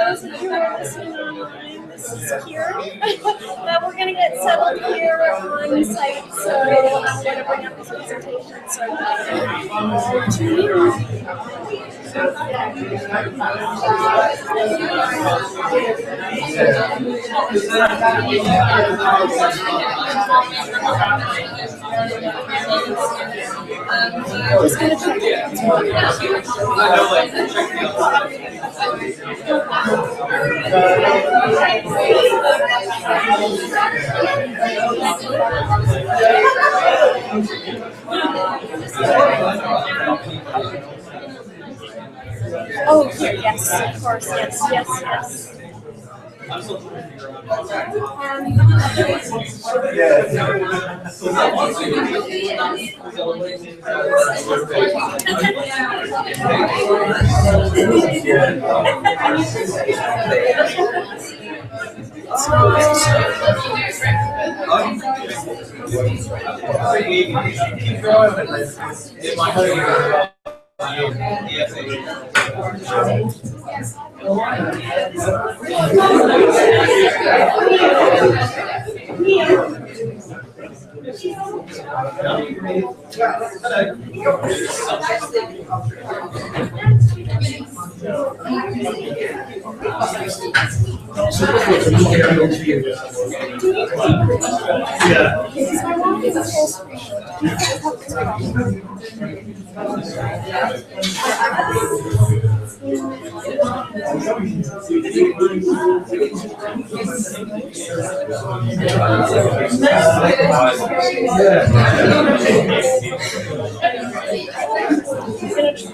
those of you who are listening online, this is Kieran. We're going to get settled here on site, so I'm going to bring up this presentation. So over to you. Just going to check it. Oh, here, yes, of course, yes.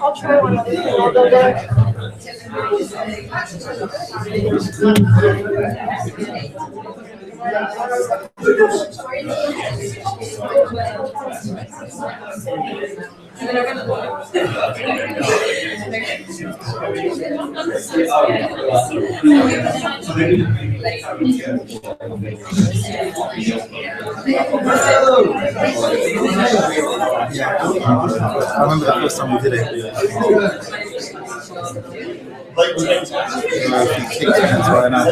I'll try one other thing. I'll go back. I remember the first time we did it. If you kicked hands right now,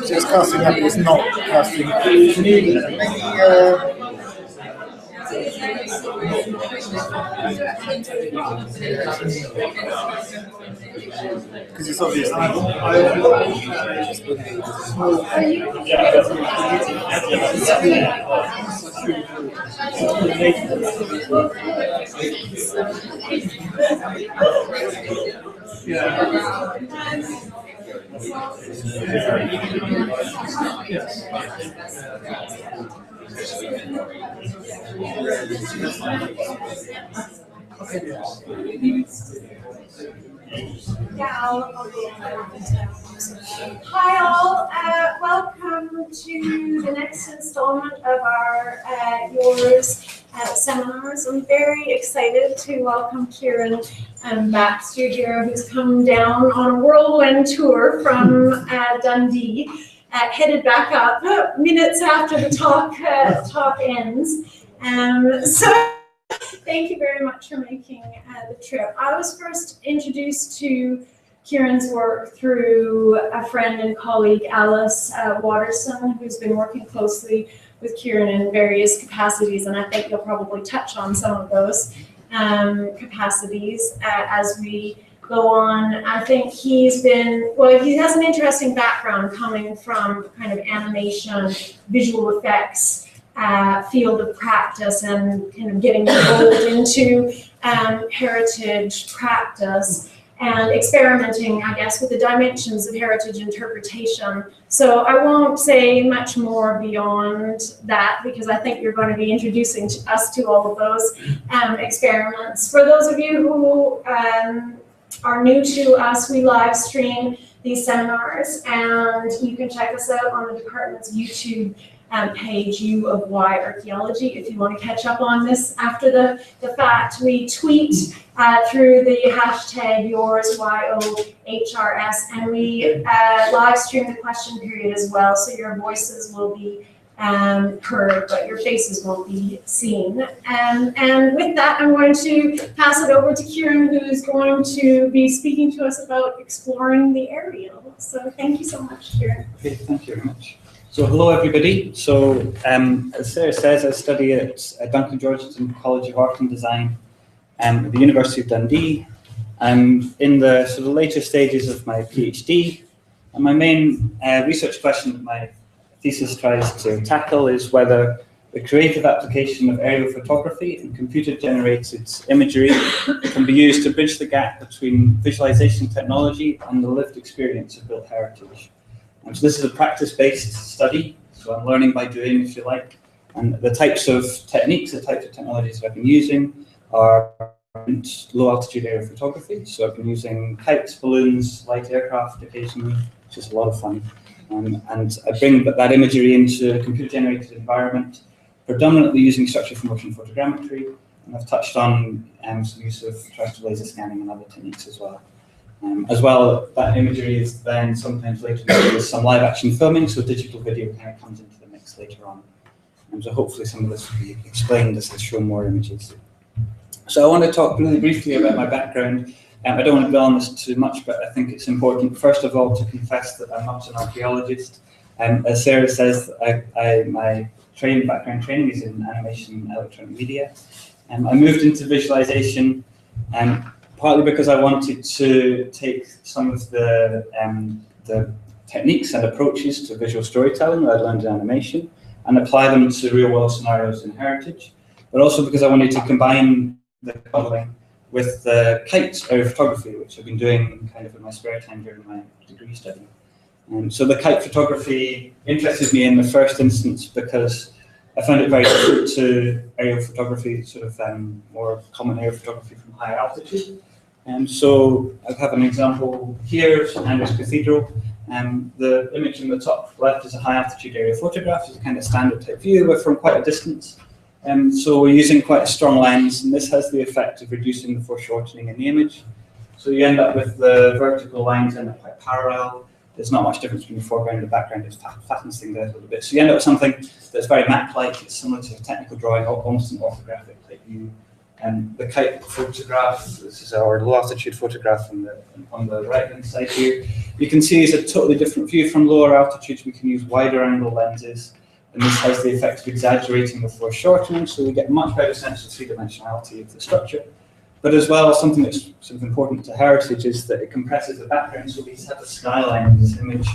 just casting up is not casting. Can you because it's obviously Hi all, welcome to the next installment of our Yours seminars. I'm very excited to welcome Kieran and Baxter here, who's come down on a whirlwind tour from Dundee, headed back up minutes after the talk ends. So thank you very much for making the trip. I was first introduced to Kieran's work through a friend and colleague, Alice Watterson, who's been working closely with Kieran in various capacities, and I think you'll probably touch on some of those capacities as we go on. I think he has an interesting background coming from kind of animation, visual effects, field of practice, and kind of getting involved into heritage practice and experimenting, I guess, with the dimensions of heritage interpretation. So I won't say much more beyond that, because I think you're going to be introducing us to all of those experiments. For those of you who are new to us, we live stream these seminars, and you can check us out on the department's YouTube page, U of Y Archaeology, if you want to catch up on this after the fact. We tweet through the hashtag yours, YOHRS, and we live stream the question period as well, so your voices will be heard, but your faces won't be seen. And with that, I'm going to pass it over to Kieran, who's going to be speaking to us about exploring the area. So thank you so much, Kieran. Okay, thank you very much. So hello everybody. So as Sarah says, I study at Duncan Georgeton College of Art and Design at the University of Dundee. I'm in the sort of later stages of my PhD, and my main research question that my thesis tries to tackle is whether the creative application of aerial photography and computer-generated imagery can be used to bridge the gap between visualization technology and the lived experience of built heritage. And so this is a practice-based study, so I'm learning by doing, if you like. And the types of techniques, the types of technologies that I've been using are low-altitude aerial photography. So I've been using kites, balloons, light aircraft occasionally, which is a lot of fun. And I bring that imagery into a computer-generated environment, predominantly using structure motion photogrammetry. And I've touched on some use of terrestrial laser scanning and other techniques as well. That imagery is then sometimes later used with some live action filming, so digital video kind of comes into the mix later on. And so hopefully some of this will be explained as I show more images. So I want to talk really briefly about my background. I don't want to dwell on this too much, but I think it's important, first of all, to confess that I'm not an archaeologist. As Sarah says, my background training is in animation and electronic media. I moved into visualization partly because I wanted to take some of the techniques and approaches to visual storytelling that I learned in animation and apply them to real-world scenarios in heritage, but also because I wanted to combine the modeling with the kite aerial photography, which I've been doing kind of in my spare time during my degree study. So the kite photography interested me in the first instance because I found it very different to aerial photography, sort of more common aerial photography from higher altitude. So I have an example here, St Andrew's Cathedral. The image in the top left is a high altitude aerial photograph. It's a kind of standard type view, but from quite a distance. So we're using quite a strong lens, and this has the effect of reducing the foreshortening in the image. So you end up with the vertical lines end up quite parallel. There's not much difference between the foreground and the background. It flattens things out a little bit. So you end up with something that's very map-like. It's similar to a technical drawing, almost an orthographic type view. And the kite photograph, this is our low altitude photograph on the right-hand side here. You can see it's a totally different view from lower altitudes. We can use wider angle lenses, and this has the effect of exaggerating the foreshortening, so we get a much better sense of three-dimensionality of the structure. But as well, something that's sort of important to heritage is that it compresses the background, so we have the skyline of this image,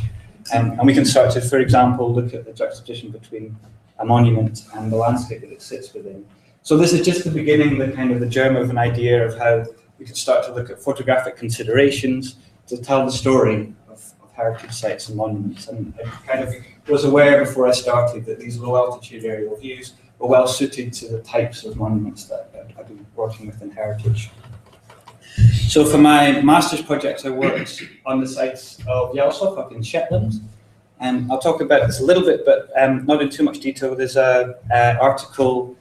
and we can start to, for example, look at the juxtaposition between a monument and the landscape that it sits within. So this is just the beginning, the germ of an idea of how we could start to look at photographic considerations to tell the story of heritage sites and monuments. And I kind of was aware before I started that these low altitude aerial views were well suited to the types of monuments that I've been working with in heritage. So for my master's project, I worked on the sites of Yellowsoft up in Shetland. And I'll talk about this a little bit, but not in too much detail. There's an article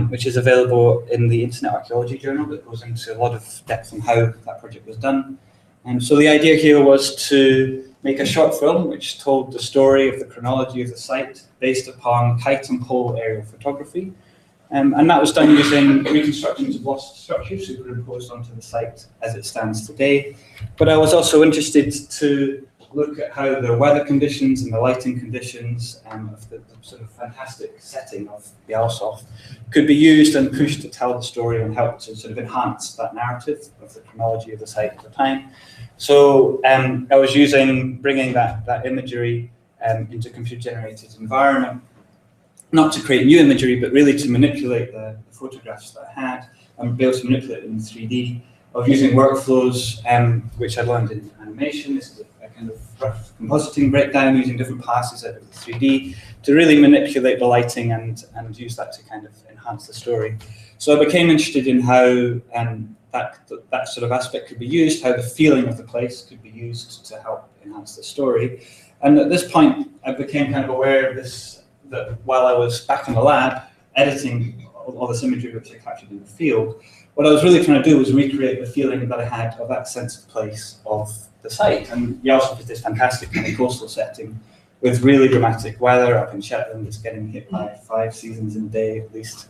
which is available in the Internet Archaeology Journal that goes into a lot of depth on how that project was done. And so the idea here was to make a short film which told the story of the chronology of the site based upon kite and pole aerial photography. And that was done using reconstructions of lost structures superimposed onto the site as it stands today. But I was also interested to look at how the weather conditions and the lighting conditions of the sort of fantastic setting of Yellowsoft could be used and pushed to tell the story and help to sort of enhance that narrative of the chronology of the site at the time. So I was bringing that imagery into a computer-generated environment, not to create new imagery, but really to manipulate the photographs that I had and be able to manipulate them in 3D, of using workflows which I learned in animation. This is a kind of rough compositing breakdown using different passes out of the 3D to really manipulate the lighting and use that to kind of enhance the story. So I became interested in how that sort of aspect could be used, how the feeling of the place could be used to help enhance the story. And at this point, I became kind of aware of this, that while I was back in the lab editing all this imagery which I captured in the field, what I was really trying to do was recreate the feeling that I had of that sense of place of the site. And Yarmouth is this fantastic kind of coastal setting with really dramatic weather up in Shetland. It's getting hit by 5 seasons in a day at least.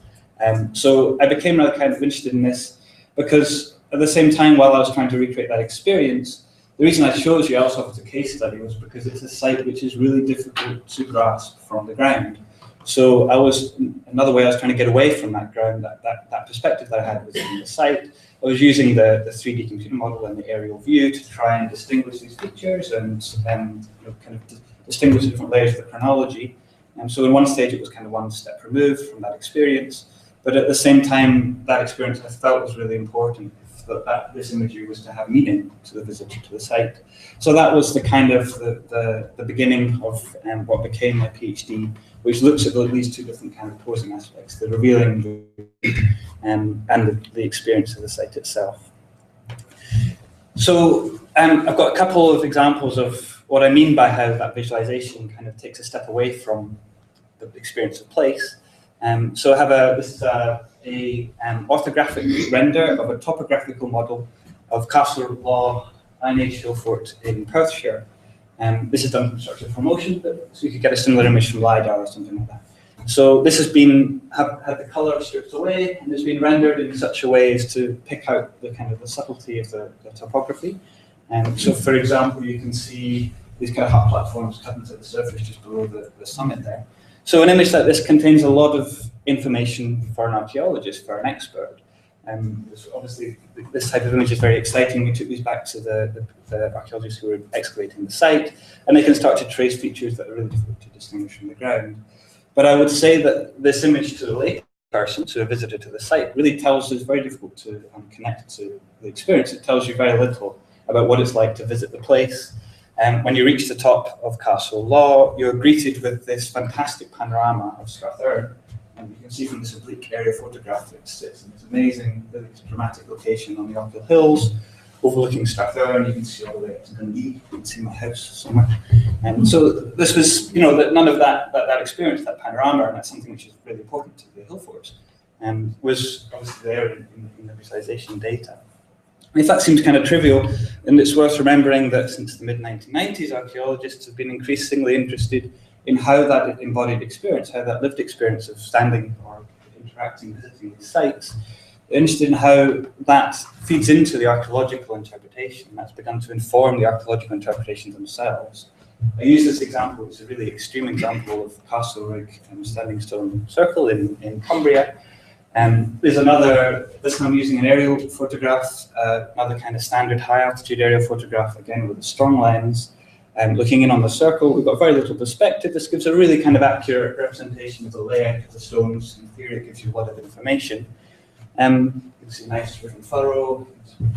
So I became really kind of interested in this because at the same time, while I was trying to recreate that experience, the reason I chose Yarmouth as a case study was because it's a site which is really difficult to grasp from the ground. So another way I was trying to get away from that ground, that perspective that I had within the site. I was using the 3D computer model and the aerial view to try and distinguish these features and kind of distinguish the different layers of the chronology. And so in one stage, it was kind of one step removed from that experience. But at the same time, that experience I felt was really important, that this imagery was to have meaning to the visitor to the site. So that was the kind of the beginning of what became my PhD, which looks at these 2 different kind of posing aspects, the revealing and the experience of the site itself. So I've got a couple of examples of what I mean by how that visualization kind of takes a step away from the experience of place. So I have this is orthographic render of a topographical model of Castle Law Iron Age hill fort in Perthshire. This is done from structured promotion, so you could get a similar image from LiDAR or something like that. So this has been had the colour stripped away and it's been rendered in such a way as to pick out the kind of the subtlety of the topography. So for example, you can see these kind of hut platforms cut into the surface just below the summit there. So an image like this contains a lot of information for an archaeologist, for an expert. Obviously, this type of image is very exciting. We took these back to the archaeologists who were excavating the site, and they can start to trace features that are really difficult to distinguish from the ground. But I would say that this image to the lay person, to a visitor to the site, really tells us, very difficult to connect to the experience. It tells you very little about what it's like to visit the place. When you reach the top of Castle Law, you're greeted with this fantastic panorama of Strathern. And you can see from this oblique aerial photograph that it sits in this amazing, really dramatic location on the Arkhill Hills, overlooking Strathern. You can see all the way up to Dundee. You can see my house somewhere. And so this was, none of that experience, that panorama, and that's something which is really important to the hill forts, was obviously there in the visualization data. If that seems kind of trivial, then it's worth remembering that since the mid-1990s, archaeologists have been increasingly interested in how that embodied experience, how that lived experience of standing or interacting, visiting these sites, interested in how that feeds into the archaeological interpretation. That's begun to inform the archaeological interpretations themselves. I use this example, it's a really extreme example of Castlereagh Standing Stone Circle in Cumbria. There's another, this time I'm using an aerial photograph, another kind of standard high altitude aerial photograph, again with a strong lens, looking in on the circle. We've got very little perspective. This gives a really kind of accurate representation of the layout of the stones. In theory, it gives you a lot of information. You can see a nice riven furrow.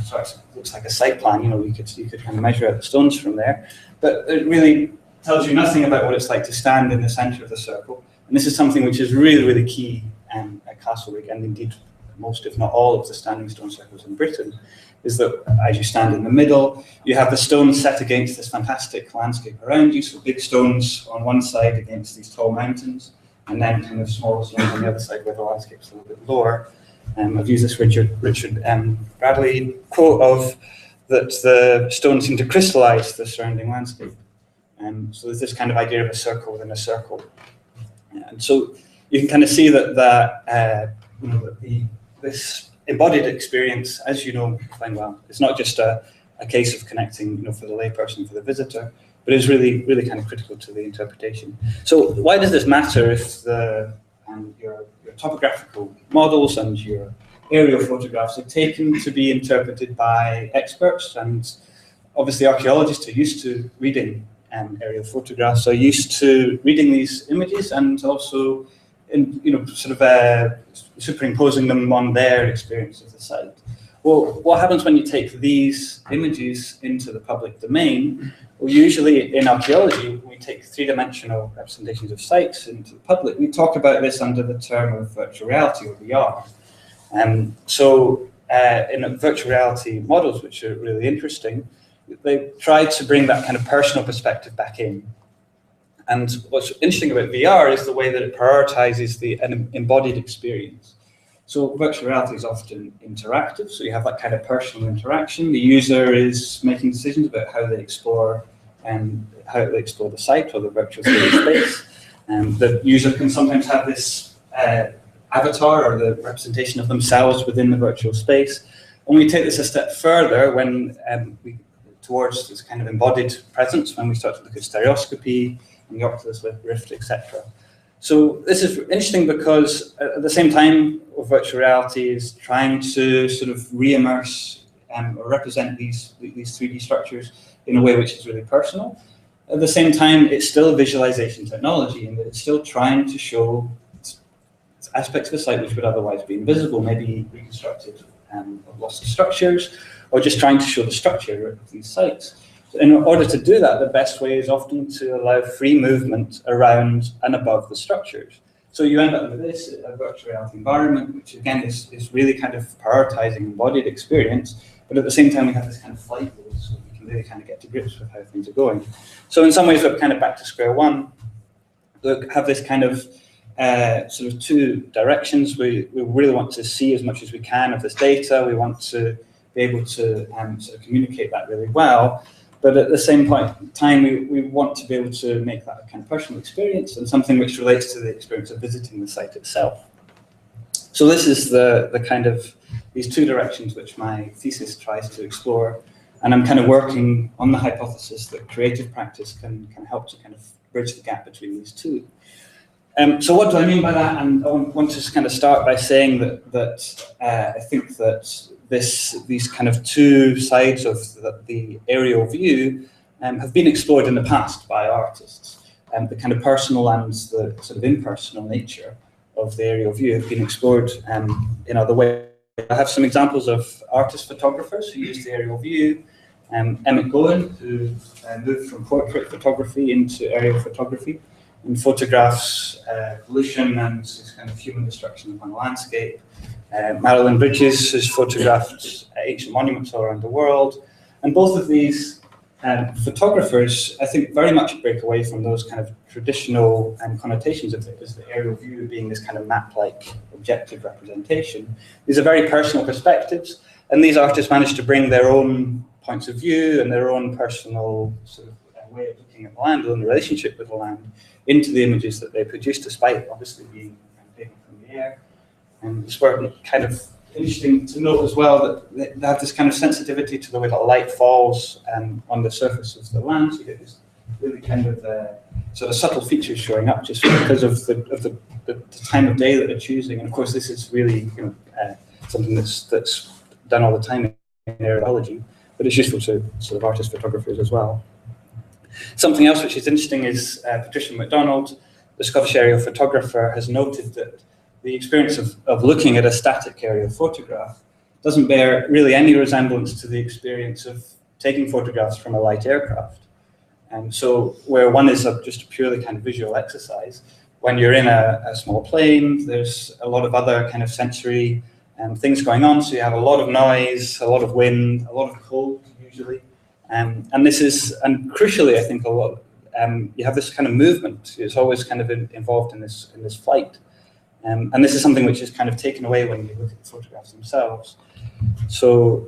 So it looks like a site plan. You could kind of measure out the stones from there. But it really tells you nothing about what it's like to stand in the centre of the circle. And this is something which is really, really key at Castlereagh, and indeed most, if not all, of the standing stone circles in Britain, is that as you stand in the middle, you have the stones set against this fantastic landscape around you, so big stones on one side against these tall mountains, and then kind of smaller stones on the other side where the landscape's a little bit lower. I've used this Richard Bradley quote of that the stones seem to crystallize the surrounding landscape. So there's this kind of idea of a circle within a circle. And so you can kind of see that this embodied experience, as you know quite well, it's not just a case of connecting, for the layperson, for the visitor, but it's really, really kind of critical to the interpretation. So why does this matter if your topographical models and your aerial photographs are taken to be interpreted by experts? And obviously archaeologists are used to reading aerial photographs, are used to reading these images and also superimposing them on their experience of the site. Well, what happens when you take these images into the public domain? Well, usually in archaeology, we take three-dimensional representations of sites into the public. We talk about this under the term of virtual reality or VR. In virtual reality models, which are really interesting, they tried to bring that kind of personal perspective back in. And what's interesting about VR is the way that it prioritizes an embodied experience. So virtual reality is often interactive, so you have that kind of personal interaction. The user is making decisions about how they explore the site or the virtual 3D space. The user can sometimes have this avatar or the representation of themselves within the virtual space. And we take this a step further when towards this kind of embodied presence, when we start to look at stereoscopy and the Oculus Rift, etc. So this is interesting because at the same time, virtual reality is trying to sort of re-immerse or represent these 3D structures in a way which is really personal. At the same time, it's still a visualization technology, and it's still trying to show aspects of the site which would otherwise be invisible, maybe reconstructed of lost structures, or just trying to show the structure of these sites. In order to do that, the best way is often to allow free movement around and above the structures. So you end up with this, a virtual reality environment, which again is really kind of prioritizing embodied experience, but at the same time we have this kind of flight mode, so we can really kind of get to grips with how things are going. So in some ways we're kind of back to square one. We have this kind of sort of two directions. We really want to see as much as we can of this data. We want to be able to sort of communicate that really well. But at the same time, we want to be able to make that a kind of personal experience and something which relates to the experience of visiting the site itself. So this is the kind of these two directions which my thesis tries to explore. And I'm kind of working on the hypothesis that creative practice can help to kind of bridge the gap between these two. So what do I mean by that? And I want to just kind of start by saying that I think that these kind of two sides of the aerial view have been explored in the past by artists. The kind of personal and the sort of impersonal nature of the aerial view have been explored in other ways. I have some examples of artist photographers who use the aerial view. Emmett Gowan, who moved from portrait photography into aerial photography and photographs pollution and this kind of human destruction upon a landscape. Marilyn Bridges has photographed ancient monuments all around the world. And both of these photographers, I think, very much break away from those kind of traditional connotations of the aerial view being this kind of map-like objective representation. These are very personal perspectives, and these artists managed to bring their own points of view and their own personal sort of way of looking at the land and the relationship with the land into the images that they produce, despite obviously being taken from the air. And it's kind of interesting to note as well that they have this kind of sensitivity to the way that light falls on the surface of the land. So you get this really kind of sort of subtle features showing up just because of the time of day that they're choosing. And of course, this is really something that's done all the time in aerology, but it's useful to sort of artist photographers as well. Something else which is interesting is Patricia MacDonald, the Scottish aerial photographer, has noted that the experience of looking at a static aerial photograph doesn't bear really any resemblance to the experience of taking photographs from a light aircraft. And so where one is just a purely kind of visual exercise, when you're in a small plane, there's a lot of other kind of sensory things going on. So you have a lot of noise, a lot of wind, a lot of cold usually. And crucially, I think you have this kind of movement. It's always kind of involved in this flight. And this is something which is kind of taken away when you look at the photographs themselves. So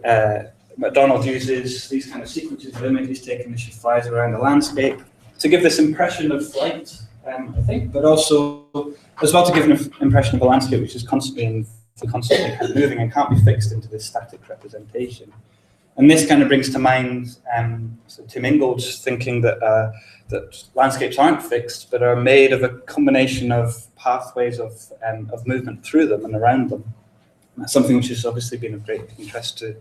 MacDonald uses these kind of sequences of images taken as she flies around the landscape to give this impression of flight, I think, but also as well to give an impression of a landscape which is constantly kind of moving and can't be fixed into this static representation. And this kind of brings to mind so Tim Ingold's thinking that landscapes aren't fixed, but are made of a combination of pathways of movement through them and around them. And that's something which has obviously been of great interest to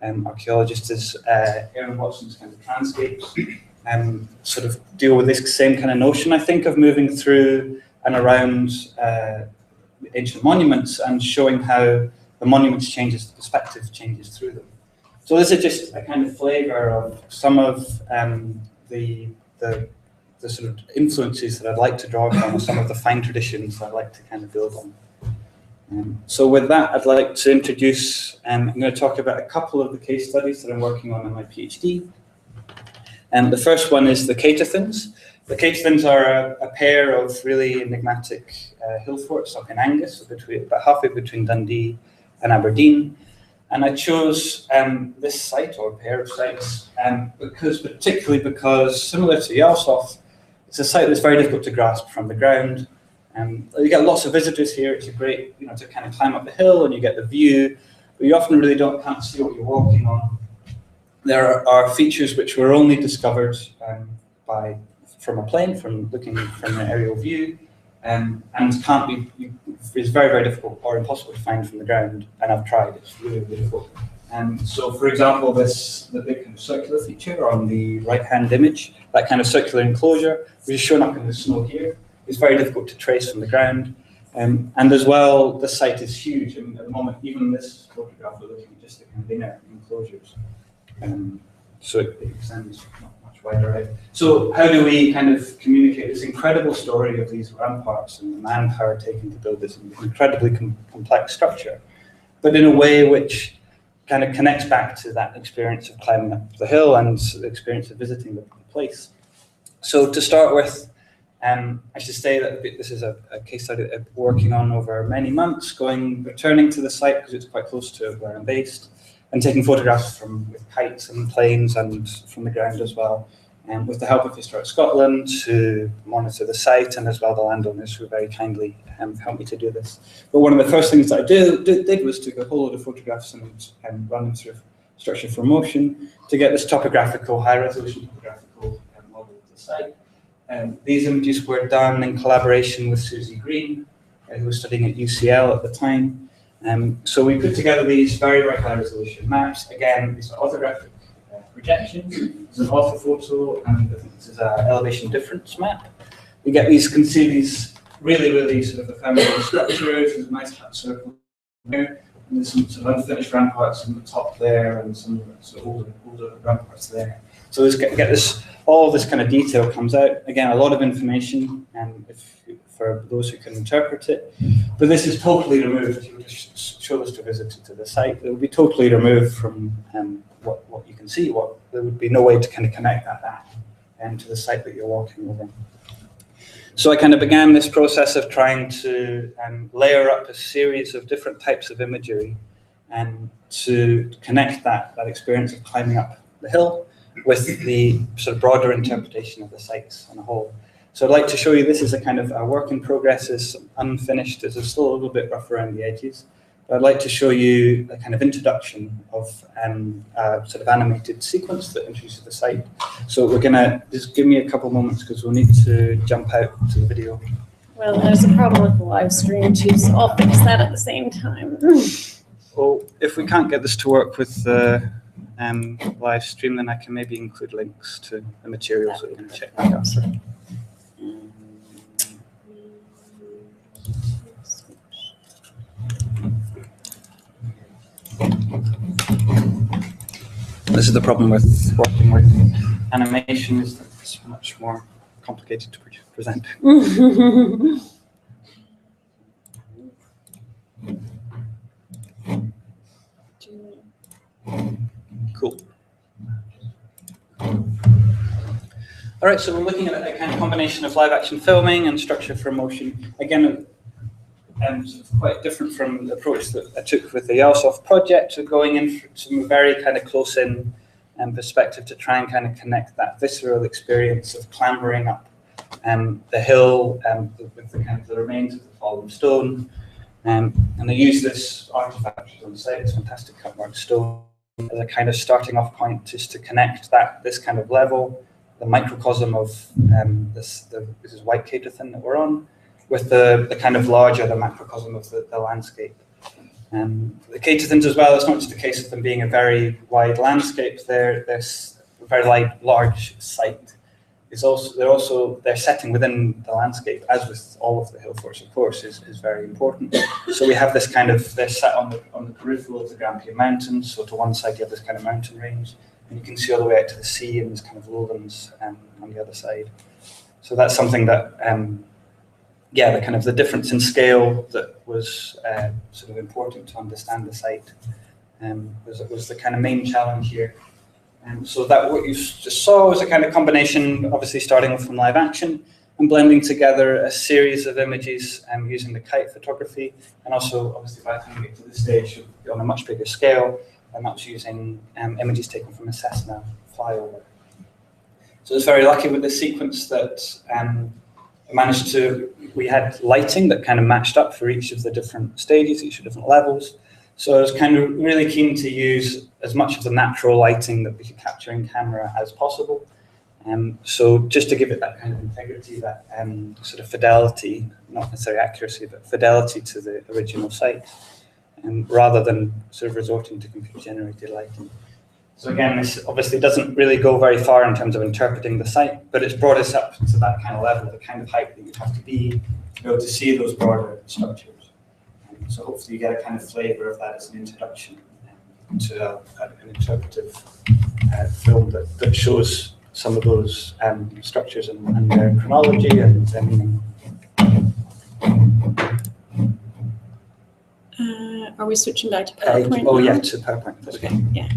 archaeologists is Aaron Watson's kind of landscapes sort of deal with this same kind of notion, I think, of moving through and around ancient monuments and showing how the monuments changes, the perspective changes through them. So this is just a kind of flavor of some of the sort of influences that I'd like to draw from, some of the fine traditions I'd like to kind of build on. So with that, I'd like to introduce, I'm going to talk about a couple of the case studies that I'm working on in my PhD. The first one is the Caterthins. The Caterthins are a pair of really enigmatic hill forts up in Angus, about halfway between Dundee and Aberdeen. And I chose this site, or pair of sites, particularly because, similar to Yalsoft, it's a site that's very difficult to grasp from the ground. You get lots of visitors here. It's a great, to kind of climb up the hill and you get the view, but you often really can't see what you're walking on. There are features which were only discovered from a plane, from looking from an aerial view, and it's very, very difficult or impossible to find from the ground. And I've tried; it's really, really difficult. So, for example, the big kind of circular feature on the right-hand image, that kind of circular enclosure, which is shown up in the snow here, is very difficult to trace from the ground. And as well, the site is huge. I mean, at the moment, even this photograph, we're looking at just the kind of inner enclosures. So it extends much wider out. So how do we kind of communicate this incredible story of these ramparts and the manpower taken to build this incredibly complex structure, but in a way which kind of connects back to that experience of climbing up the hill and the experience of visiting the place. So to start with, I should say that this is a case study that I'm working on over many months, returning to the site because it's quite close to where I'm based, and taking photographs with kites and planes and from the ground as well, and with the help of Historic Scotland to monitor the site, and as well the landowners who very kindly helped me to do this. But one of the first things that I did was take a whole load of photographs and run them through Structure for Motion to get this high-resolution topographical model of the site. These images were done in collaboration with Susie Green, who was studying at UCL at the time. So we put together these very, very high resolution maps. Again, these are orthographic projections. It's an orthophoto, and I think this is an elevation difference map. You can see these really, really sort of ephemeral structures. There's a nice cut circle there, and there's some sort of unfinished ramparts on the top there, and some sort of older ramparts there. So all of this kind of detail comes out. Again, a lot of information, for those who can interpret it. But this is totally removed. You would just show us to visit to the site. It would be totally removed from what you can see. There would be no way to kind of connect that back to the site that you're walking over. So I kind of began this process of trying to layer up a series of different types of imagery and to connect that experience of climbing up the hill with the sort of broader interpretation of the sites on a whole. So I'd like to show you, this is a kind of a work in progress, is unfinished, it's still a little bit rough around the edges. But I'd like to show you a kind of introduction of a sort of animated sequence that introduces the site. So we're gonna, just give me a couple moments because we'll need to jump out to the video. Well, there's a problem with the live stream too, so I'll fix that at the same time. Well, if we can't get this to work with the live stream, then I can maybe include links to the materials that you can check out. This is the problem with working with animation, is that it's much more complicated to present. Cool. All right, so we're looking at a kind of combination of live action filming and structure for motion. Again, sort of quite different from the approach that I took with the Yalsoft project, so going in for some very kind of close-in perspective to try and kind of connect that visceral experience of clambering up the hill with the kind of the remains of the fallen stone. And I use this artifact on the site, this fantastic cutwork stone, as a kind of starting off point, just to connect this kind of level, the microcosm of this is White Caterthon that we're on, with the kind of the macrocosm of the landscape. The Caterthons as well, it's not just a case of them being a very wide landscape, they're a very large site. Their setting within the landscape, as with all of the hill forts, of course, is very important. So we have this kind of, they're set on the peripheral of the Grampian Mountains, so to one side you have this kind of mountain range, and you can see all the way out to the sea and this kind of lowlands on the other side. So that's something that the difference in scale that was sort of important to understand the site was the kind of main challenge here. So that what you just saw was a kind of combination, obviously starting from live action and blending together a series of images using the kite photography, and also obviously by the time we get to this stage on a much bigger scale, and that's using images taken from a Cessna flyover. So I was very lucky with the sequence that we had lighting that kind of matched up for each of the different stages, each of the different levels. So I was kind of really keen to use as much of the natural lighting that we could capture in camera as possible. So just to give it that kind of integrity, that sort of fidelity, not necessarily accuracy, but fidelity to the original site, rather than sort of resorting to computer-generated lighting. So again, this obviously doesn't really go very far in terms of interpreting the site, but it's brought us up to that kind of level, the kind of height that you'd have to be able to see those broader structures. So hopefully you get a kind of flavour of that as an introduction to an interpretive film that shows some of those structures and their chronology and their meaning. Are we switching back to PowerPoint? Oh now? yeah, to PowerPoint. That's okay. Yeah.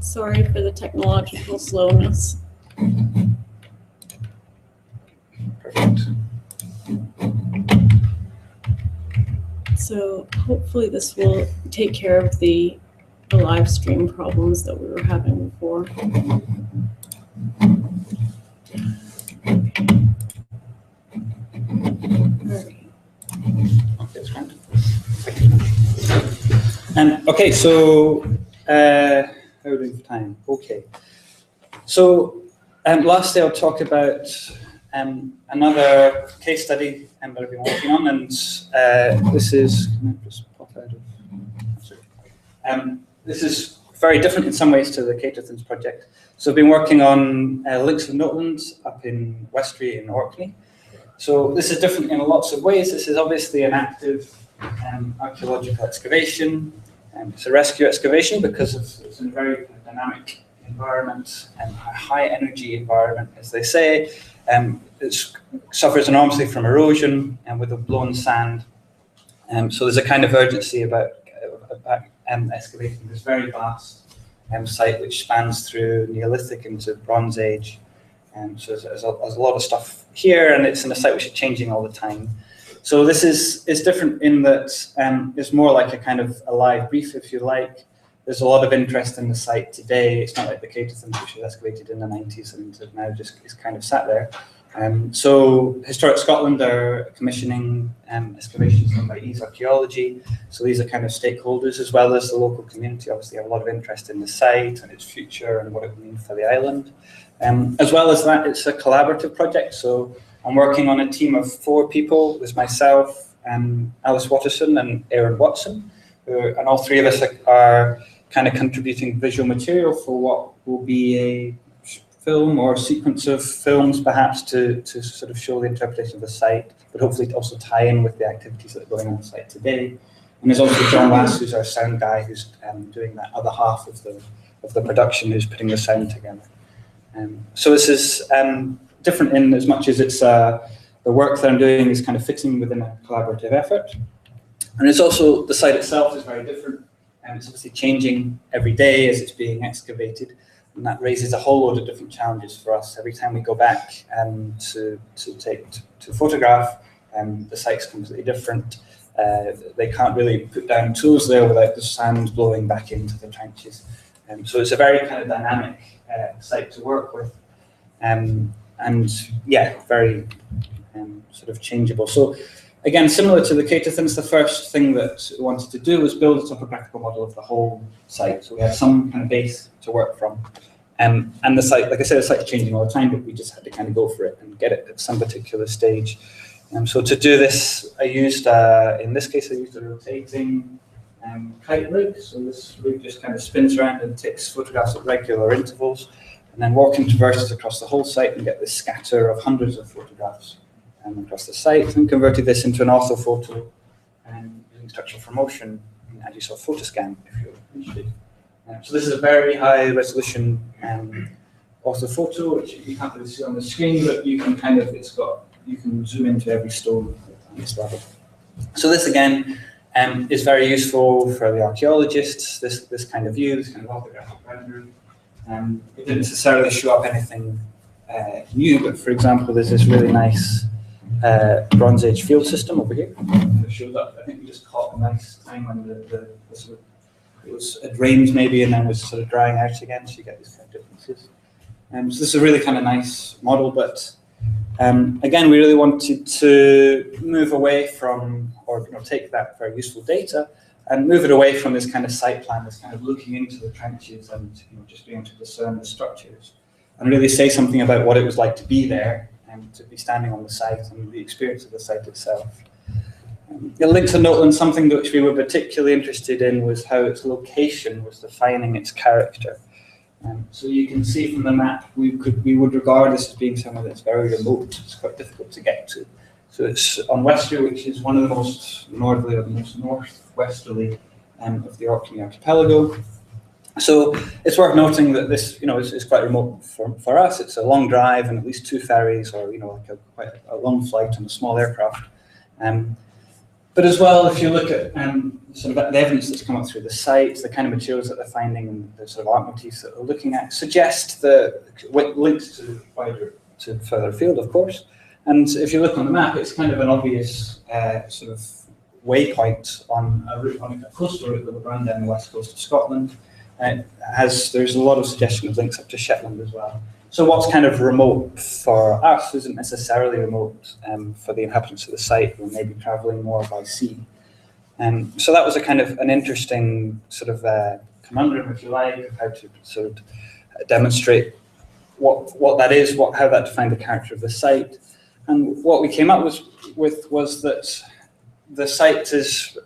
Sorry for the technological slowness. Perfect. So hopefully this will take care of the live stream problems that we were having before. Okay, that's great. Okay, so how are we doing for time? Okay. So lastly, I'll talk about another case study that I've been working on, and this is, can I just pop out of, sorry. This is very different in some ways to the Caterthons project. So I've been working on Links of Notlands up in Westray in Orkney. So this is different in lots of ways. This is obviously an active archaeological excavation. It's a rescue excavation because it's in a very dynamic environment and a high energy environment, as they say. It suffers enormously from erosion and with the blown sand. So there's a kind of urgency about excavating this very vast site which spans through Neolithic into Bronze Age. So there's a lot of stuff here, and it's in a site which is changing all the time. So this is different in that it's more like a kind of a live brief, if you like. There's a lot of interest in the site today. It's not like the Caterthons, which was excavated in the 90s and now just is kind of sat there. So Historic Scotland are commissioning excavations done by Ease Archaeology. So these are kind of stakeholders as well as the local community. Obviously have a lot of interest in the site and its future and what it will mean for the island. As well as that, it's a collaborative project. So I'm working on a team of 4 people. There's myself, Alice Watterson and Aaron Watson, and all 3 of us are kind of contributing visual material for what will be a film or sequence of films, perhaps to sort of show the interpretation of the site, but hopefully to also tie in with the activities that are going on the site today. And there's also John Lass, who's our sound guy, who's doing that other half of the production, who's putting the sound together. So this is different in as much as it's the work that I'm doing is kind of fitting within a collaborative effort. And it's also, the site itself is very different, and it's obviously changing every day as it's being excavated. And that raises a whole load of different challenges for us. Every time we go back to photograph, the site's completely different. They can't really put down tools there without the sand blowing back into the trenches. So it's a very kind of dynamic site to work with. And yeah, very sort of changeable. So again, similar to the Caterthons, the first thing that we wanted to do was build a topographical model of the whole site. So we had some kind of base to work from. And the site, like I said, the site's changing all the time, but we just had to kind of go for it and get it at some particular stage. So to do this, I used, in this case, I used a rotating kite rig. So this rig just kind of spins around and takes photographs at regular intervals, and then walking traverses across the whole site and get this scatter of hundreds of photographs across the site, and converted this into an orthophoto using structural for motion, and you saw photoscan if you're interested. So this is a very high resolution orthophoto, which you can't really see on the screen, but you can kind of, you can zoom into every stone at this level. So this again is very useful for the archaeologists, this kind of view, this kind of orthographic rendering. It didn't necessarily show up anything new, but for example, there's this really nice Bronze Age field system over here. It shows up, I think we just caught a nice time when the sort of, it rained maybe and then was sort of drying out again, so you get these kind of differences. So this is a really kind of nice model, but again, we really wanted to move away from, or take that very useful data and move it away from this kind of site plan, this kind of looking into the trenches and just being able to discern the structures, and really say something about what it was like to be there and to be standing on the site and the experience of the site itself. Linked to Notland, something which we were particularly interested in was how its location was defining its character. So you can see from the map, we would regard this as being somewhere that's very remote. It's quite difficult to get to. So it's on Wester, which is one of the most northerly or the most northwesterly of the Orkney archipelago. So it's worth noting that this, is quite remote for us. It's a long drive and at least 2 ferries, or like quite a long flight on a small aircraft. But as well, if you look at sort of the evidence that's come up through the site, the kind of materials that they're finding and the sort of art motifs that they're looking at suggest the links to further afield, of course. And if you look on the map, it's kind of an obvious sort of waypoint on a coastal route that will run down the west coast of Scotland. There's a lot of suggestion of links up to Shetland as well. So what's kind of remote for us isn't necessarily remote for the inhabitants of the site who may be travelling more by sea. So that was a kind of an interesting sort of conundrum, if you like, of how to sort of demonstrate what that is, how that defined the character of the site. And what we came up with was that the site is,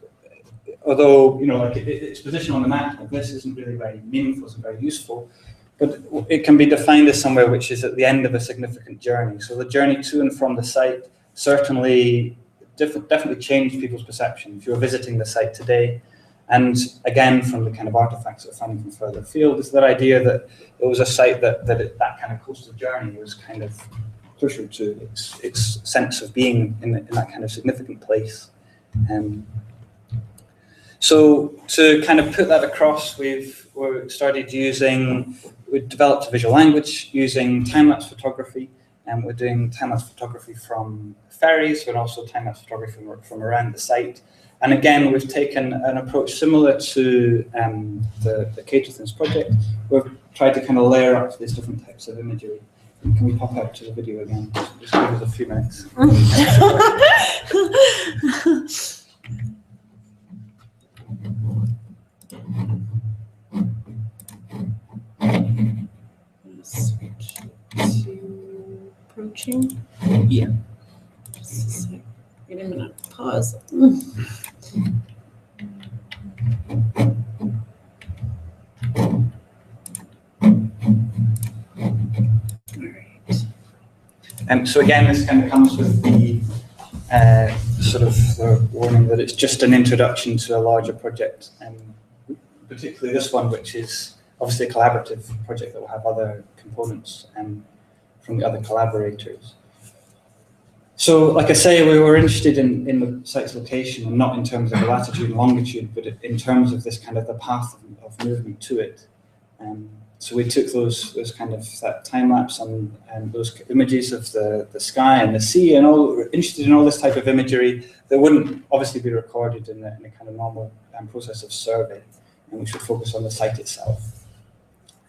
although like its position on the map like this isn't really very meaningful, isn't very useful, but it can be defined as somewhere which is at the end of a significant journey. So the journey to and from the site certainly definitely changed people's perception. If you're visiting the site today, and again from the kind of artifacts that are finding from further afield, is that idea that it was a site that kind of coastal journey was kind of crucial to its sense of being in that kind of significant place. So to kind of put that across, we developed a visual language using time-lapse photography, and we're doing time-lapse photography from ferries, but also time-lapse photography from around the site. And again, we've taken an approach similar to the Caterthins project. We've tried to kind of layer up these different types of imagery. Can we pop out to the video again? Just give us a few minutes. Switch to approaching. Yeah. Just a sec. Wait a minute. Pause. So again, this kind of comes with the sort of the warning that it's just an introduction to a larger project, particularly this one, which is obviously a collaborative project that will have other components from the other collaborators. So, like I say, we were interested in the site's location, and not in terms of the latitude and longitude, but in terms of this kind of the path of movement to it. So we took those kind of that time lapse and those images of the sky and the sea, and we're interested in all this type of imagery that wouldn't obviously be recorded in the kind of normal process of survey, and we should focus on the site itself.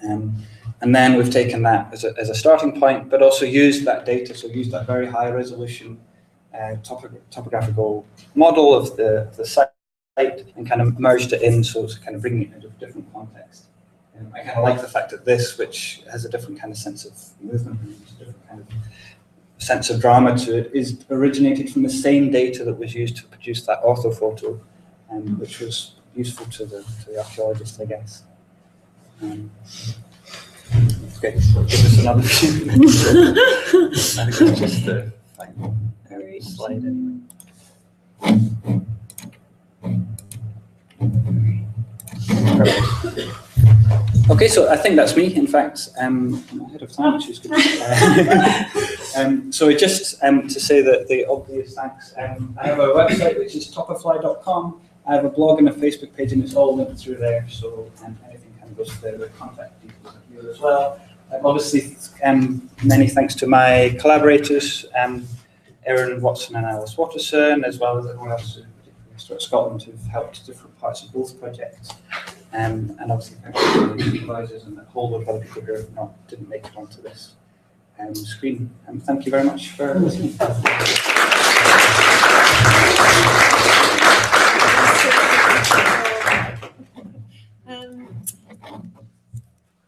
And then we've taken that as a starting point, but also used that data, so used that very high resolution topographical model of the site and kind of merged it in, so it's kind of bringing it into a different context. I kind of like the fact that this, which has a different kind of sense of movement, a different kind of sense of drama to it, is originated from the same data that was used to produce that orthophoto, which was useful to the archaeologist, I guess. Okay, give us another few minutes. I think it's just the final slide anyway. Okay, so I think that's me. In fact, I'm ahead of time, which is good. So just to say that the obvious thanks, I have a website which is topperfly.com, I have a blog and a Facebook page, and it's all linked through there, so anything kind of goes there. The contact details are here as well. Obviously, many thanks to my collaborators, Aaron Watson and Alice Watterson, as well as everyone else, particularly Scotland, who've helped different parts of both projects. And obviously, thanks to the supervisors and a whole lot of other people who didn't make it onto this screen. And thank you very much for listening.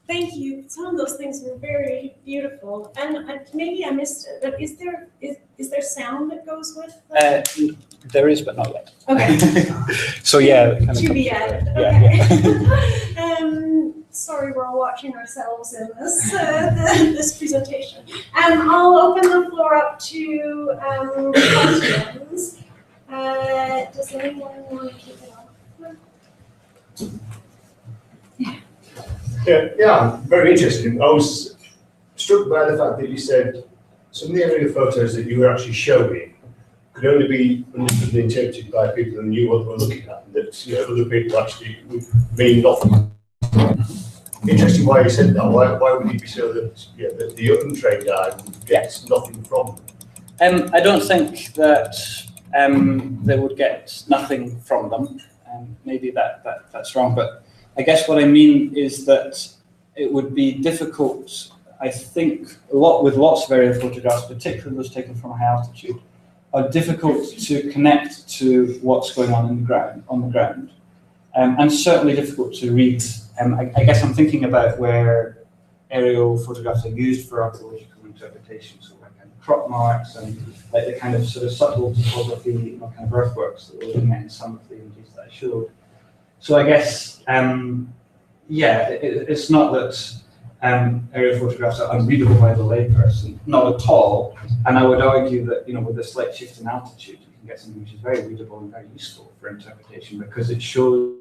Thank you. Some of those things were very beautiful, and maybe I missed it. But is there sound that goes with that? There is, but not yet. Okay. So yeah, kind of To be added. Yeah, Okay. Sorry, we're all watching ourselves in this this presentation. I'll open the floor up to questions. Does anyone want to kick it off? Yeah, very interesting. I was struck by the fact that you said some of the aerial photos that you were actually showing could only be understood and interpreted by people who knew what they were looking at, and that other people actually would mean nothing. Interesting why you said that. Why would you be so that the untrained eye gets nothing from them? I don't think that they would get nothing from them. Maybe that's wrong, but I guess what I mean is that it would be difficult, I think, with lots of aerial photographs, particularly those taken from a high altitude, are difficult to connect to what's going on in the ground, and certainly difficult to read. I guess I'm thinking about where aerial photographs are used for archaeological interpretation, so like kind of crop marks and like the kind of sort of subtle topography, kind of earthworks that we're looking at in some of the images that I showed. So I guess, it's not that aerial photographs are unreadable by the layperson, not at all. And I would argue that, with a slight shift in altitude, you can get something which is very readable and very useful for interpretation because it shows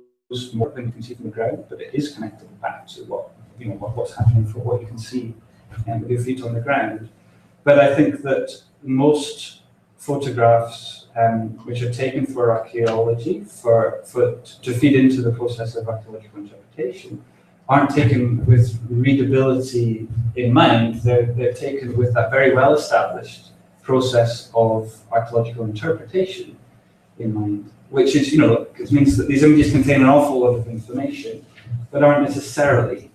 more than you can see from the ground, but it is connected back to what's happening for what you can see with your feet on the ground. But I think that most photographs which are taken for archaeology, to feed into the process of archaeological interpretation, aren't taken with readability in mind. They're taken with that very well-established process of archaeological interpretation in mind, which is, it means that these images contain an awful lot of information, but aren't necessarily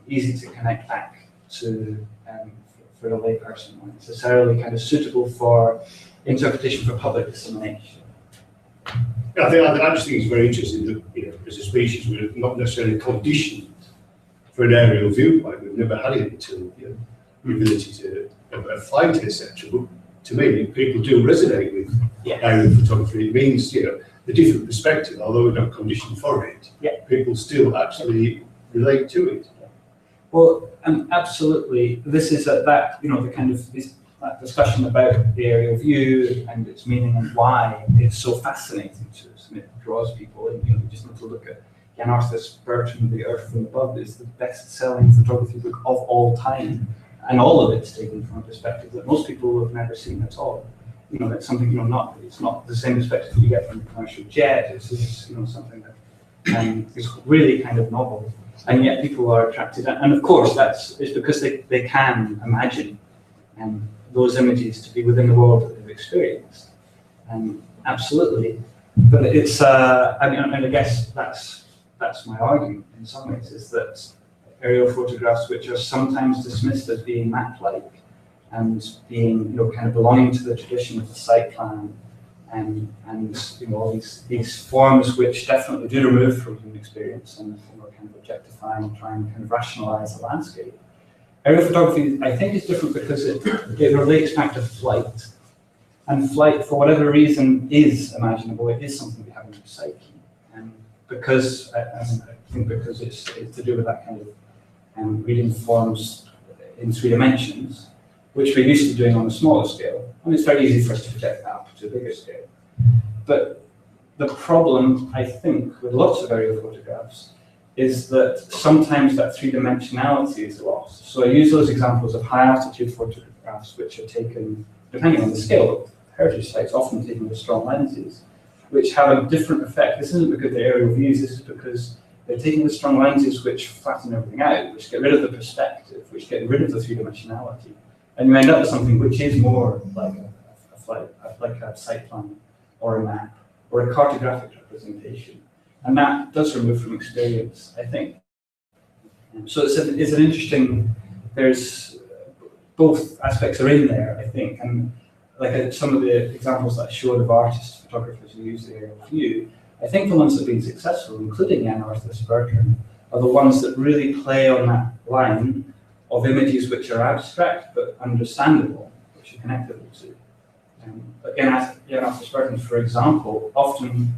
easy to connect back to for a layperson, aren't necessarily kind of suitable for interpretation for public dissemination. I just think it's very interesting that as a species we're not necessarily conditioned for an aerial viewpoint. We've never had it until the ability to flight, etc. But to me, people do resonate with aerial photography. It means the different perspective, although we're not conditioned for it. People still actually relate to it. Well, absolutely. This is the kind of that discussion about the aerial view and its meaning and why it's so fascinating to us, and it draws people in. You just need to look at Jan Arthur's Bertrand, The Earth from Above is the best-selling photography book of all time, and all of it's taken from a perspective that most people have never seen at all. That's something it's not the same perspective you get from a commercial jet. It's just something that is really kind of novel, and yet people are attracted. And of course, it's because they can imagine those images to be within the world that they've experienced. Absolutely. But it's, I guess that's my argument in some ways, is that aerial photographs, which are sometimes dismissed as being map-like and being, kind of belonging to the tradition of the site plan, and all these forms which definitely do remove from human experience and kind of objectify and try and kind of rationalize the landscape. Aerial photography, I think, is different because it relates back to flight. And flight, for whatever reason, is imaginable. It is something we have in our psyche. Because it's to do with that kind of reading forms in 3 dimensions, which we're used to doing on a smaller scale. And it's very easy for us to project that up to a bigger scale. But the problem, I think, with lots of aerial photographs is that sometimes that 3-dimensionality is lost. So I use those examples of high-altitude photographs, which are taken, depending on the scale, heritage sites often taken with strong lenses, which have a different effect. This isn't because they're aerial views, this is because they're taking the strong lenses which flatten everything out, which get rid of the perspective, which get rid of the three-dimensionality. And you end up with something which is more like a site plan or a map or a cartographic representation. And that does remove from experience, I think. So it's an interesting, there's both aspects are in there, I think. And like some of the examples that I showed of artists, photographers who use the aerial view, I think the ones that have been successful, including Jan Arthur Bertrand, are the ones that really play on that line of images which are abstract but understandable, which are connectable to. But Jan Arthur Bertrand, for example, often,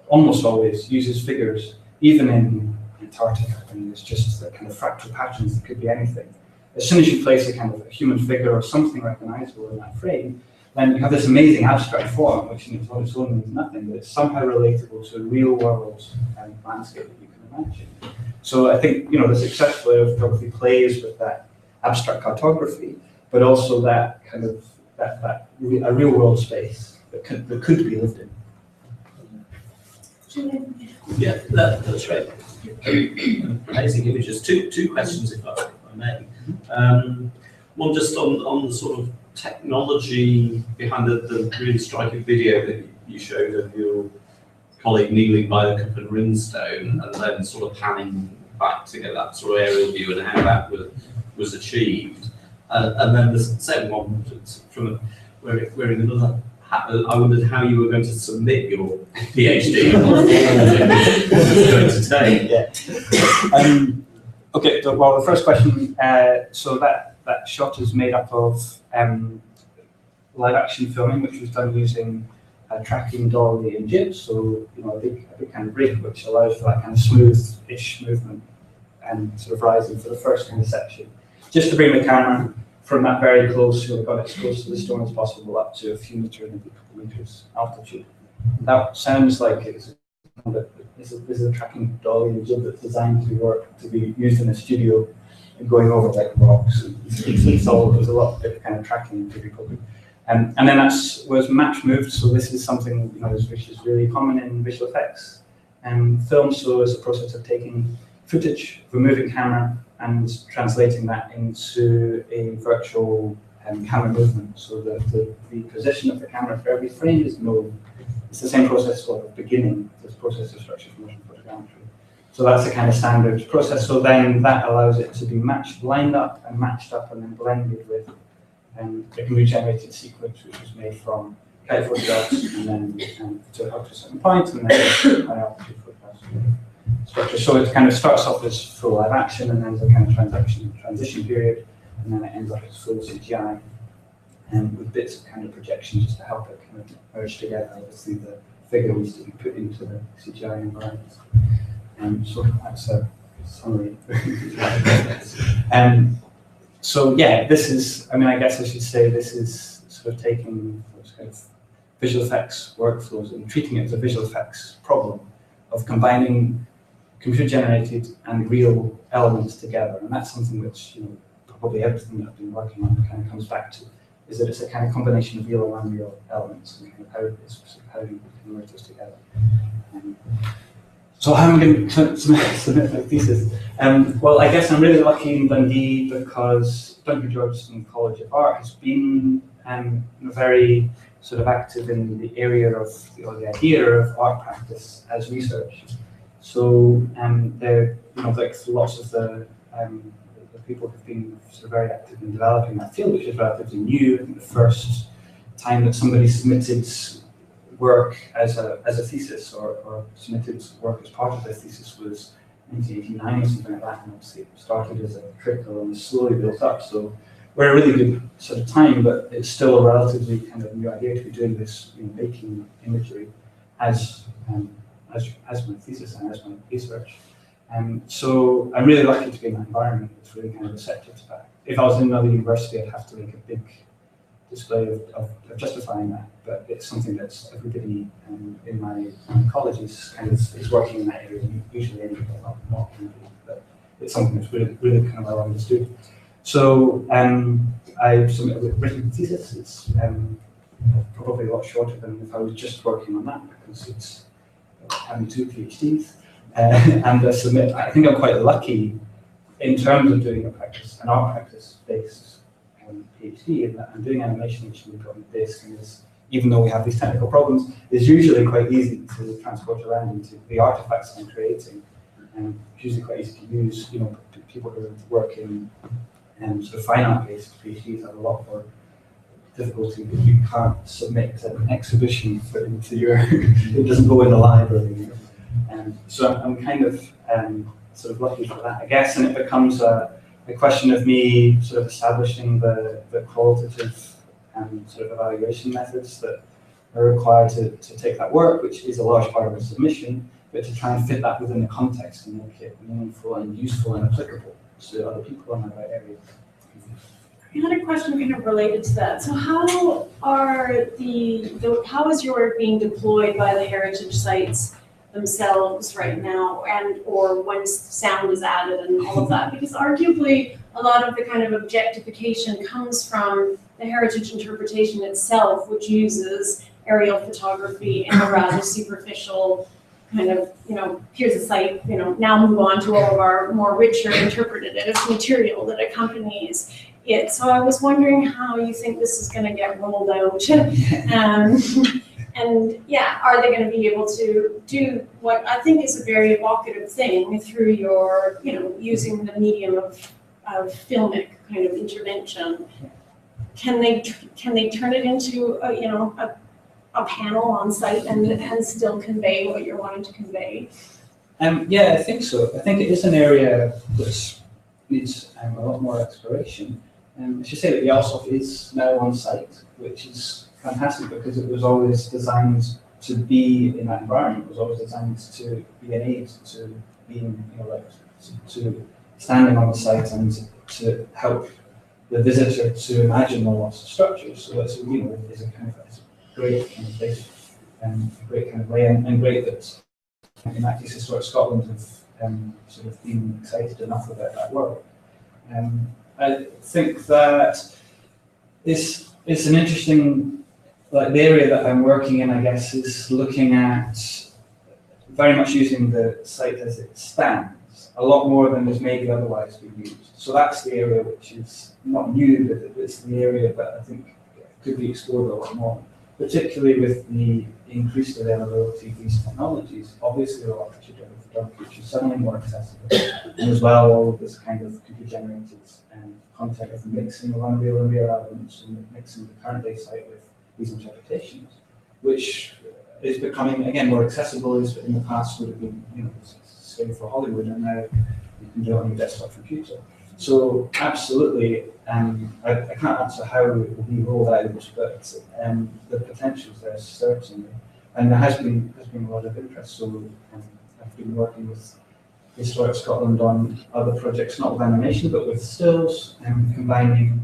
almost always, uses figures, even in Antarctica, when there's just the kind of fractal patterns that could be anything. As soon as you place a kind of a human figure or something recognizable in that frame, then you have this amazing abstract form, which on its own means nothing, but it's somehow relatable to a real world landscape that you can imagine. So I think, the successful aerial photography plays with that abstract cartography, but also that kind of a real world space that could be lived in. Yeah, that's right. Amazing images. Two questions, if I may. One just on the sort of technology behind the really striking video that you showed of your colleague kneeling by the cup and rinstone, and then sort of panning back to get that sort of aerial view and how that was achieved. And then the second one, from wearing another hat, I wondered how you were going to submit your PhD. What it was going to take. Yeah. Okay. Well, the first question. So that shot is made up of live action filming, which was done using a tracking dolly and jib. So a big kind of rig, which allows for that kind of smooth-ish movement and sort of rising for the first kind of section. Just to bring the camera from that very close, got it as close to the stone as possible, up to a few meters, maybe a couple of meters altitude. That sounds like it's, but this is a tracking dolly and jib that's designed to be used in a studio and going over like rocks. There's a lot of kind of tracking to be public. And then that was match moved, so this is something which is really common in visual effects and film. So it's a process of taking footage of a moving camera and translating that into a virtual camera movement. So the position of the camera for every frame is known. It's the same process of beginning this process of structure from motion photogrammetry. So that's a kind of standard process. So then that allows it to be lined up and matched up and then blended with a computer-generated sequence which was made from kite photographs and then to up to a certain point and then high altitude photographs structure. So it kind of starts off as full live action and then there's a kind of transition period, and then it ends up as full CGI with bits of kind of projection just to help it kind of merge together. Obviously the figure needs to be put into the CGI environment. So that's a summary. So yeah, this is, I guess I should say this is sort of taking those kind of visual effects workflows and treating it as a visual effects problem of combining computer-generated and real elements together. And that's something which, probably everything that I've been working on kind of comes back to, is that it's a kind of combination of real and unreal elements and kind of how you can merge those together. So how am I going to submit my thesis? Well, I guess I'm really lucky in Dundee because Dundee College of Art has been very sort of active in the area of the idea of art practice as research. So there, like lots of the people have been sort of very active in developing that field, which is relatively new. I think the first time that somebody submitted work as a thesis or submitted work as part of their thesis was 1989 or something like that, and obviously it started as a trickle and slowly built up. So we're a really good sort of time, but it's still a relatively kind of new idea to be doing this, making imagery as my thesis and as my research. So I'm really lucky to be in that environment. It's really kind of receptive to that. If I was in another university, I'd have to make a big display of justifying that, but it's something that's everybody in my college is working in that area, usually anyway, not but it's something that's really kind of well understood. So I submitted a written thesis. It's probably a lot shorter than if I was just working on that, because it's having 2 PhDs. And I think I'm quite lucky in terms of doing an art practice-based PhD, in that I'm doing animation, which we've got on disk, and even though we have these technical problems, it's usually quite easy to transport around into the artifacts I'm creating, and it's usually quite easy to use. You know, people who work in sort of fine art-based PhDs have a lot more difficulty if you can't submit an exhibition into your, it doesn't go in the library. So I'm kind of sort of lucky for that, I guess, and it becomes a question of me sort of establishing the qualitative sort of evaluation methods that are required to take that work, which is a large part of the submission, but to try and fit that within the context and make it meaningful and useful and applicable to other people in that area. I had a question kind of related to that. So how is your work being deployed by the heritage sites themselves right now, or once sound is added and all of that? Because arguably a lot of the kind of objectification comes from the heritage interpretation itself, which uses aerial photography in a rather superficial kind of, here's a site, now move on to all of our more richer interpretative material that accompanies it. So I was wondering how you think this is going to get rolled out. And yeah, are they going to be able to do what I think is a very evocative thing through your, using the medium of filmic kind of intervention? Can they turn it into a panel on site and still convey what you're wanting to convey? Yeah, I think so. I think it is an area that needs a lot more exploration. I should say that the ALSOF is now on site, which is fantastic because it was always designed to be in that environment. It was always designed to be an aid to being, to standing on the site and to help the visitor to imagine the lost structures. So that's, is a kind of great kind of place, great kind of way, and great that in that case Historic Scotland have sort of been excited enough about that work. I think that it's an interesting, the area that I'm working in, I guess, is looking at very much using the site as it stands, a lot more than has maybe otherwise been used. So that's the area which is not new, but it's the area that I think could be explored a lot more, particularly with the increased availability of these technologies. Obviously, a lot that you're doing with Dundee, which is suddenly more accessible, and as well all of this kind of computer-generated content of mixing of unreal and real elements and mixing the current day site with these interpretations, which is becoming again more accessible. As in the past would have been, same for Hollywood, and now you can do it on your desktop computer. So absolutely, I can't answer how it will be rolled out, but the potential is there certainly, and there has been a lot of interest. So I've been working with Historic Scotland on other projects, not with animation, but with stills, and combining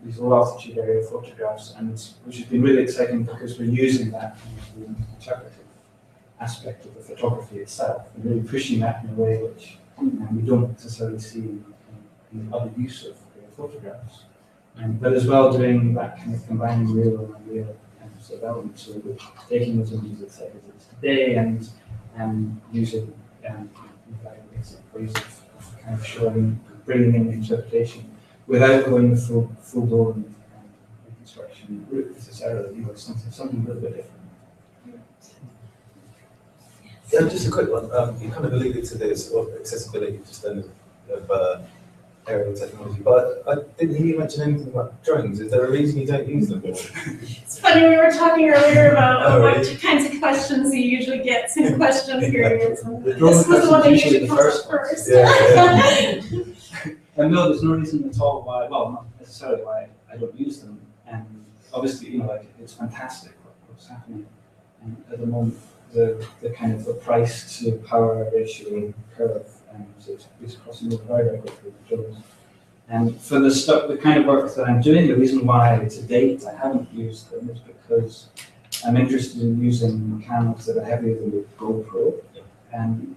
these low altitude area photographs, and which has been really exciting because we're using that in the interpretive aspect of the photography itself, and really pushing that in a way which we don't necessarily see in other use of photographs. But as well doing that kind of combining real and unreal sort of elements. So we're taking those images as it is today and using various ways of kind of showing, bringing in the interpretation without going the full-blown reconstruction route necessarily. Something a little bit different. Yeah, just a quick one. You kind of alluded to this sort of accessibility just then of aerial technology, but I didn't hear you mention anything about drones. Is there a reason you don't use them? It's funny, we were talking earlier about what kinds of questions you usually get, same question periods. This was the one that usually comes up first. And no, there's no reason at all why, well, not necessarily why I don't use them. And obviously, it's fantastic what's happening at the moment. The kind of the price to power ratio curve, so it's crossing over very quickly with drones. And for the kind of work that I'm doing, the reason why to date I haven't used them is because I'm interested in using cameras that are heavier than the GoPro, and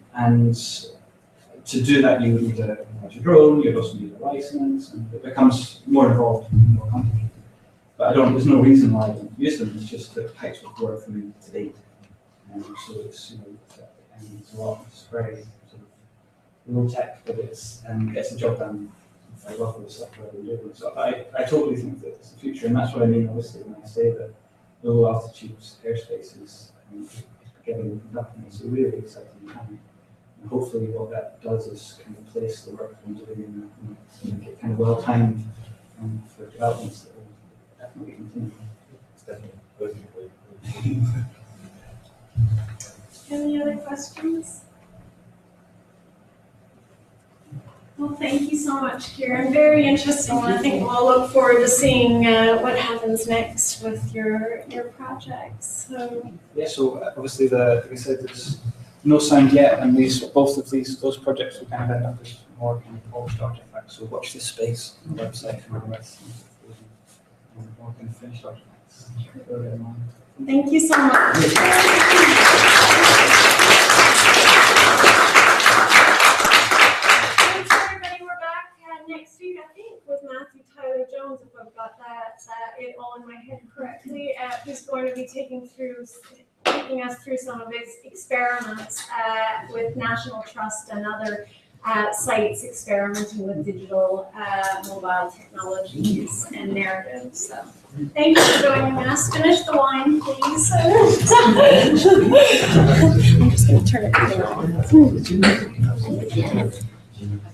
to do that you need a drone, you also need a license, and it becomes more involved and more complicated. but there's no reason why I don't use them. It's just the types of work for me to date. So it's, it's a lot. It's very sort of low tech, but it's gets the job done very well for the software we're doing. So I totally think that it's the future, and that's what I mean obviously when I say that low altitude airspace is getting opened up, and it's a really exciting time. And hopefully what that does is kind of place the work I'm doing and get kind of well timed for developments that will definitely continue. It's definitely working for you. Any other questions? Well, thank you so much, Kieran. Very interesting. I think we'll all look forward to seeing what happens next with your projects. So. Yeah, so obviously like I said, there's no sound yet, and both of those projects will kind of end up as more kind of polished artifacts. So watch this space on the website for the rest of more kind of finished artifacts. Thank you so much. Thanks, everybody. We're back next week, I think, with Matthew Tyler Jones, if I've got it all in my head correctly, who's going to be taking us through some of his experiments with National Trust and other sites experimenting with digital mobile technologies and narratives. So thank you for joining us. Finish the wine, please. I'm just going to turn it on.